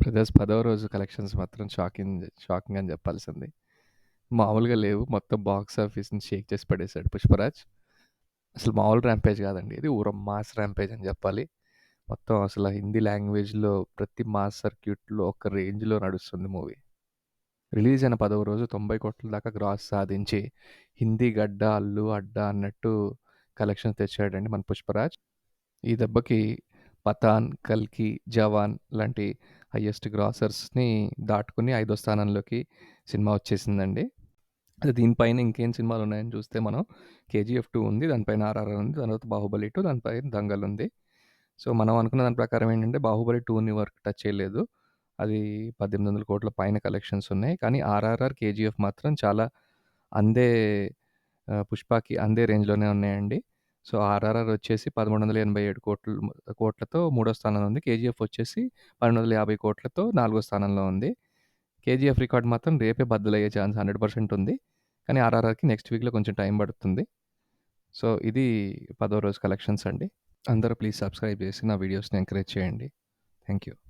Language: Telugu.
బ్రదర్స్ పదవ రోజు కలెక్షన్స్ మాత్రం షాకింగ్ అని చెప్పాల్సింది. మామూలుగా లేవు. మొత్తం బాక్స్ ఆఫీస్‌ని షేక్ చేసి పడేసాడు 'పుష్పరాజ్'. అసలు మామూలు ర్యాంపేజ్ కాదండి. ఇది మాస్ ర్యాంపేజ్ అని చెప్పాలి. మొత్తం అసలు హిందీ లాంగ్వేజ్‌లో ప్రతి మాస్ సర్క్యూట్‌లో ఒక రేంజ్‌లో నడుస్తుంది మూవీ. రిలీజ్ అయిన పదవ రోజు 90,00,00,000 దాకా గ్రాస్ సాధించి హిందీ గడ్డ, అల్లు అడ్డ అన్నట్టు కలెక్షన్స్ తెచ్చాడండి మన 'పుష్పరాజ్'. ఈ దెబ్బకి 'పఠాన్', 'కల్కి', 'జవాన్' లాంటి హైయెస్ట్ గ్రాసర్స్‌ని దాటుకుని ఐదో స్థానంలోకి సినిమా వచ్చేసిందండి. అదే దీనిపైన ఇంకేం సినిమాలున్నాయని చూస్తే మనం 'కేజీఎఫ్ 2' ఉంది. దానిపైన 'ఆర్ఆర్ఆర్' ఉంది. దాని తర్వాత 'బాహుబలి 2' దానిపైన 'దంగల్' ఉంది. సో, మనం అనుకున్న దాని ప్రకారం ఏంటంటే 'బాహుబలి 2'ని వరకు టచ్ చేయలేదు. అది 1800,00,00,000 పైన కలెక్షన్స్ ఉన్నాయి. కానీ 'ఆర్ఆర్ఆర్', 'కేజీఎఫ్' మాత్రం చాలా అందే 'పుష్పకి' అందే రేంజ్‌లోనే ఉన్నాయండి. సో, 'ఆర్ఆర్ఆర్' వచ్చేసి 1387,00,00,000 మూడో స్థానంలో ఉంది. 'కేజీఎఫ్' వచ్చేసి 1250,00,00,000 నాలుగో స్థానంలో ఉంది. 'కేజీఎఫ్' రికార్డ్ మాత్రం రేపే బద్దలయ్యే ఛాన్స్ 100% ఉంది. కానీ 'ఆర్ఆర్ఆర్‌కి' నెక్స్ట్ వీక్‌లో కొంచెం టైం పడుతుంది. సో, ఇది పదో రోజు కలెక్షన్స్ అండి. అందరూ ప్లీజ్ సబ్స్క్రైబ్ చేసి నా వీడియోస్‌ని ఎంకరేజ్ చేయండి. Thank you.